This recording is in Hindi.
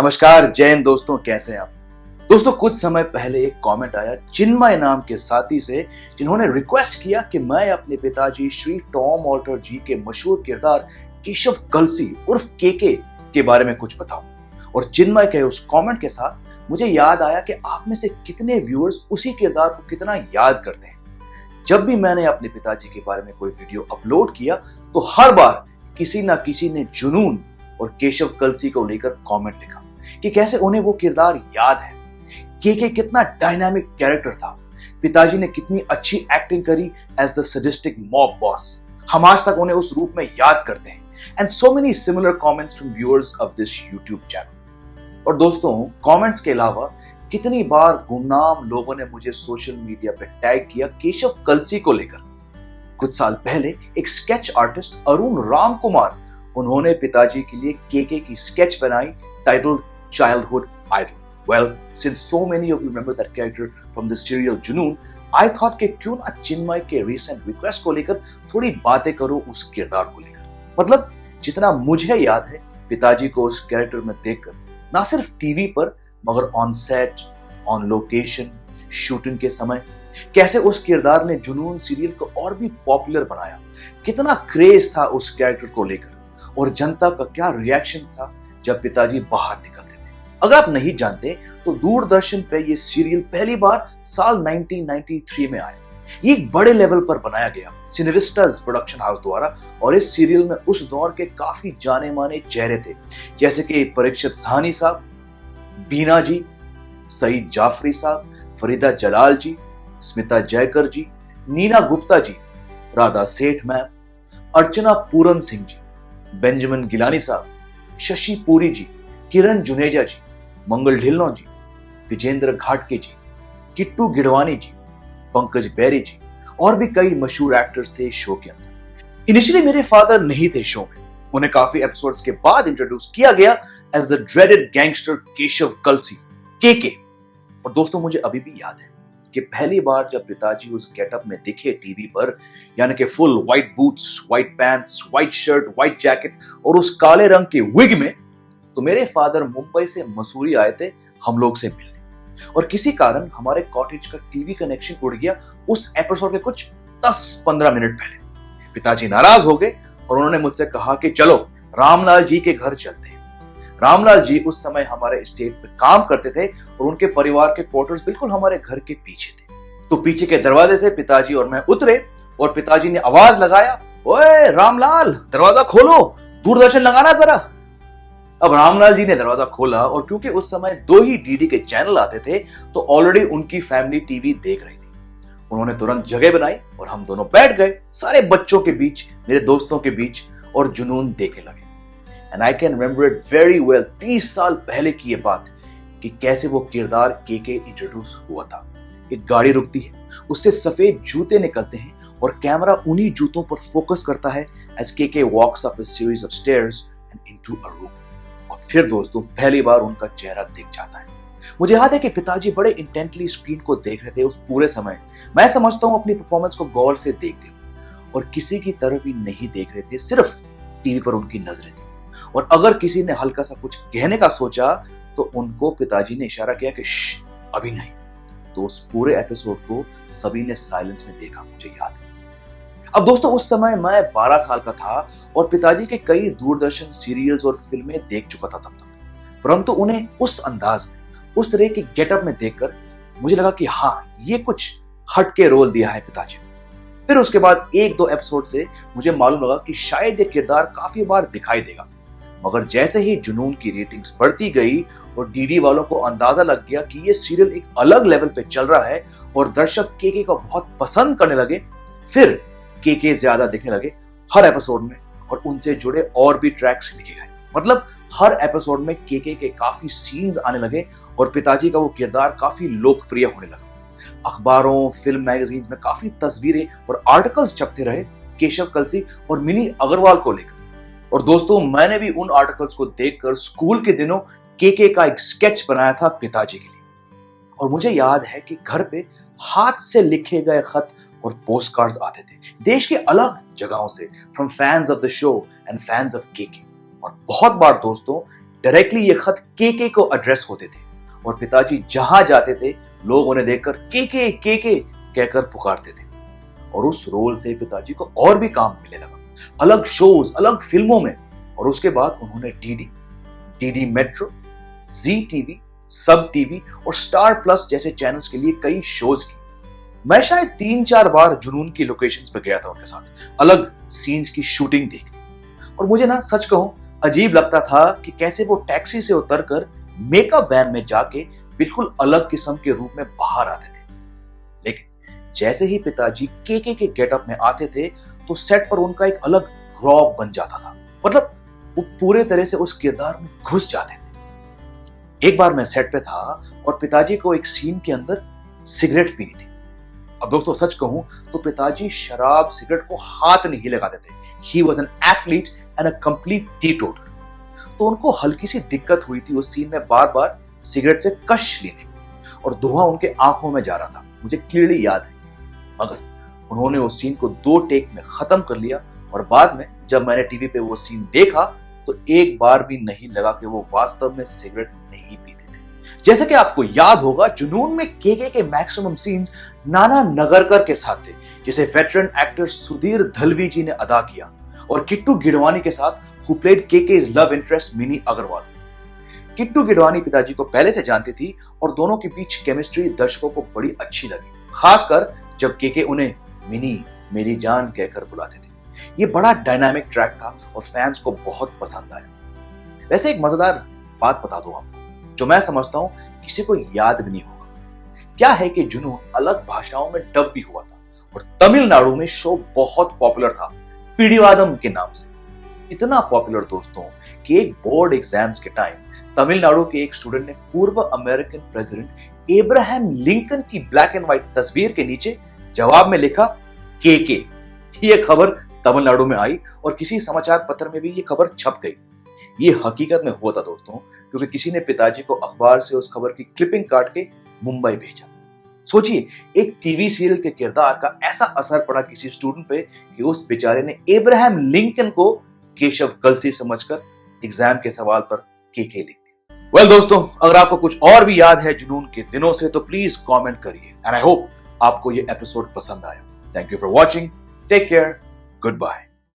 नमस्कार जय हिंद दोस्तों, कैसे हैं आप। दोस्तों कुछ समय पहले एक कमेंट आया चिन्मय नाम के साथी से, जिन्होंने रिक्वेस्ट किया कि मैं अपने पिताजी श्री टॉम ऑल्टर जी के मशहूर किरदार केशव कलसी उर्फ केके के बारे में कुछ बताऊं। और चिन्मय के उस कमेंट के साथ मुझे याद आया कि आप में से कितने व्यूअर्स उसी किरदार को कितना याद करते हैं। जब भी मैंने अपने पिताजी के बारे में कोई वीडियो अपलोड किया तो हर बार किसी ना किसी ने जुनून और केशव कलसी को लेकर कमेंट लिखा कि कैसे उन्हें वो किरदार याद है, केके कितना डायनामिक कैरेक्टर था, पिताजी ने कितनी अच्छी एक्टिंग करी as the sadistic mob boss. हम आज तक उन्हें उस रूप में याद करते हैं। And so many similar comments from viewers of this YouTube channel. और दोस्तों कमेंट्स के अलावा कितनी बार गुमनाम लोगों ने मुझे सोशल मीडिया पे टैग किया केशव कलसी को लेकर। कुछ साल पहले एक स्केच आर्टिस्ट अरुण राम कुमार, उन्होंने पिताजी के लिए केके की स्केच बनाई title Childhood Idol. Well, since so many of you remember that character from the serial जुनून, I thought कि क्यों ना चिन्मय के recent request को लेकर थोड़ी बातें करो उस किरदार को लेकर। मतलब जितना मुझे याद है पिताजी को उस कैरेक्टर में देखकर, ना सिर्फ टीवी पर मगर on set, on location, shooting के समय कैसे उस किरदार ने जुनून सीरियल को और भी पॉपुलर बनाया, कितना क्रेज था उस कैरेक्टर को लेकर और जनता का क्या रिएक्शन था जब पिताजी बाहर निकलते थे। अगर आप नहीं जानते तो दूरदर्शन पे ये सीरियल पहली बार साल 1993 में आया। ये एक बड़े लेवल पर बनाया गया सिनेविस्टास प्रोडक्शन हाउस द्वारा और इस सीरियल में उस दौर के काफी जाने माने चेहरे थे, जैसे कि परीक्षित साहनी साहब, बीना जी, सईद जाफरी साहब, फरीदा जलाल जी, स्मिता जयकर जी, नीना गुप्ता जी, राधा सेठ मैम, अर्चना पूरन सिंह जी, बेंजामिन गिलानी साहब, शशि पुरी जी, किरण जुनेजा जी, मंगल ढिल्लों जी, विजेंद्र घाटके जी, किट्टू गिडवानी जी, पंकज बैरी जी और भी कई मशहूर एक्टर्स थे शो के अंदर। इनिशियली मेरे फादर नहीं थे शो में, उन्हें काफी एपिसोड्स के बाद इंट्रोड्यूस किया गया as the dreaded gangster Keshav Kalsi, KK. और दोस्तों मुझे अभी भी याद है कि पहली बार जब पिताजी उस गेटअप में दिखे टीवी पर, यानी कि full white boots, white pants, white shirt, white jacket और उस काले रंग के विग में, तो मेरे फादर मुंबई से मसूरी आए थे हम लोग से मिलने। और किसी कारण हमारे कॉटेज का टीवी कनेक्शन उड़ गया उस एपिसोड के कुछ 10-15 मिनट पहले। पिताजी नाराज हो गए और उन्होंने मुझसे कहा कि चलो रामलाल जी के घर चलते हैं। रामलाल जी उस समय हमारे स्टेट पे काम करते थे और उनके परिवार के क्वार्टर्स बिल्कुल हमारे घर के पीछे थे। तो पीछे के दरवाजे से पिताजी और मैं उतरे और पिताजी ने आवाज लगाया, ओए रामलाल दरवाजा खोलो, दूरदर्शन लगाना जरा। अब रामलाल जी ने दरवाजा खोला और क्योंकि उस समय 2 ही डीडी के चैनल आते थे तो ऑलरेडी उनकी फैमिली टीवी देख रही थी। उन्होंने तुरंत जगह बनाई और हम दोनों बैठ गए सारे बच्चों के बीच, मेरे दोस्तों के बीच, और जुनून देखने लगे। And I can remember it very well, 30 साल पहले की ये बात कि कैसे वो किरदार केके इंट्रोड्यूस हुआ था। एक गाड़ी रुकती है, उससे सफेद जूते निकलते हैं और कैमरा उन्हीं जूतों पर फोकस करता है as KK walks up a series of stairs and into a room. और फिर दोस्तों पहली बार उनका चेहरा दिख जाता है। मुझे याद है कि पिताजी बड़े इंटेंटली स्क्रीन को देख रहे थे उस पूरे समय। मैं समझता हूं अपनी परफॉर्मेंस को गौर से देखते हुए, और किसी की तरफ भी नहीं देख रहे थे, सिर्फ टीवी पर उनकी नजरें थी। और अगर किसी ने हल्का सा कुछ कहने का सोचा तो उनको पिताजी ने इशारा किया कि श्श, अभी नहीं। तो उस पूरे एपिसोड को सभी ने साइलेंस में देखा, मुझे याद है। अब दोस्तों उस समय मैं 12 साल का था और पिताजी के कई दूरदर्शन सीरियल्स और फिल्में देख चुका था तब तक, परंतु उन्हें उस अंदाज में, उस तरह के गेटअप में देखकर मुझे लगा कि हाँ, ये कुछ हटके रोल दिया है पिताजी ने। फिर उसके बाद 1-2 एपिसोड से मुझे मालूम लगा कि शायद ये किरदार काफी बार दिखाई देगा। मगर जैसे ही जुनून की रेटिंग्स बढ़ती गई और डीडी वालों को अंदाजा लग गया कि ये सीरियल एक अलग लेवल पे चल रहा है और दर्शक केके को बहुत पसंद करने लगे, फिर केके ज्यादा दिखने लगे हर एपिसोड में और उनसे जुड़े और भी ट्रैक्स लिखे गए। मतलब हर एपिसोड में केके के काफी सीन्स आने लगे और पिताजी का वो किरदार काफी लोकप्रिय होने लगा। अखबारों, फिल्म, मैगजीन्स में काफी तस्वीरें और आर्टिकल्स छपते रहे केशव कलसी और मिनी अग्रवाल को लेकर। और दोस्तों मैंने भी उन आर्टिकल्स को देखकर स्कूल के दिनों केके का एक स्केच बनाया था पिताजी के लिए। और मुझे याद है कि घर पे हाथ से लिखे गए खत और पोस्ट कार्ड्स आते थे देश के अलग जगहों से, from fans of the show and fans of KK. और बहुत बार दोस्तों डायरेक्टली ये खत केके को एड्रेस होते थे और पिताजी जहां जाते थे लोग उन्हें देखकर केके केके कहकर पुकारते थे। और उस रोल से पिताजी को और भी काम मिलने लगा, अलग शोज, अलग फिल्मों में। और उसके बाद उन्होंने डीडी मेट्रो, जी टीवी, सब टीवी और स्टार प्लस जैसे चैनल्स के लिए कई शोज की। मैं शायद 3-4 बार जुनून की लोकेशंस पे गया था उनके साथ, अलग सीन्स की शूटिंग देखने। और मुझे ना सच कहूं अजीब लगता था कि कैसे वो टैक्सी से उतरकर मेकअप वैन में जाके बिल्कुल अलग किस्म के रूप में बाहर आते थे। लेकिन जैसे ही पिताजी केके के गेटअप में आते थे तो सेट पर उनका एक अलग रॉब बन जाता था। मतलब वो पूरे तरह से उस किरदार में घुस जाते थे। एक बार मैं सेट पे था और पिताजी को एक सीन के अंदर सिगरेट पीनी थी। अब दोस्तों सच कहूं तो पिताजी शराब सिगरेट को हाथ नहीं लगाते थे। He was an athlete and a complete teetotal. तो उनको हल्की सी दिक्कत हुई थी उस सीन में बार बार सिगरेट से कश लेने और धुआं उनके आंखों में जा रहा था, मुझे क्लियरली याद है। मगर उन्होंने उस सीन को 2 टेक में खत्म कर लिया और बाद में जब मैंने टीवी पे वो सीन देखा तो एक बार भी नहीं लगा कि वो वास्तव में सिगरेट नहीं पीते थे। जैसे कि आपको याद होगा जुनून में केके के मैक्सिमम सीन्स नाना नगरकर के साथ थे, जिसे वेटरन एक्टर सुधीर धलवी जी ने अदा किया, और किट्टू गिडवानी के साथ हु प्लेड केके's लव इंटरेस्ट मिनी अग्रवाल। किट्टू गिडवानी पिताजी को पहले से जानती थी और दोनों के बीच केमिस्ट्री दर्शकों को बड़ी अच्छी लगी, खासकर जब केके उन्हें मिनी मेरी जान कहकर बुलाते थे। ये बड़ा डायनामिक ट्रैक था और फैंस को बहुत पसंद आया। वैसे एक मजेदार बात बता दूं आपको, जो मैं समझता हूं किसी को याद भी नहीं होगा। क्या है कि जुनून अलग भाषाओं में डब भी हुआ था और तमिलनाडु में शो बहुत पॉपुलर था पीडीवादम के नाम से। इतना पॉपुलर दोस्तों कि एक बोर्ड एग्जाम्स के टाइम तमिलनाडु के एक स्टूडेंट ने पूर्व अमेरिकन प्रेसिडेंट एब्राहम लिंकन की ब्लैक एंड व्हाइट तस्वीर के नीचे जवाब में लिखा केके। ये खबर तमिलनाडु में आई और किसी समाचार पत्र में भी ये खबर छप गई। ये हकीकत में हुआ था दोस्तों, क्योंकि किसी ने पिताजी को अखबार से उस खबर की क्लिपिंग काट के मुंबई भेजा। सोचिए, एक टीवी सीरियल के किरदार का ऐसा असर पड़ा किसी स्टूडेंट पे कि उस बेचारे ने एब्राहम लिंकन को केशव कलसी समझकर एग्जाम के सवाल पर केके लिख दिया। वेल दोस्तों, अगर आपको कुछ और भी याद है जुनून के दिनों से तो प्लीज कमेंट करिए एंड आई होप आपको ये एपिसोड पसंद आया। Thank you for watching, take care, good bye.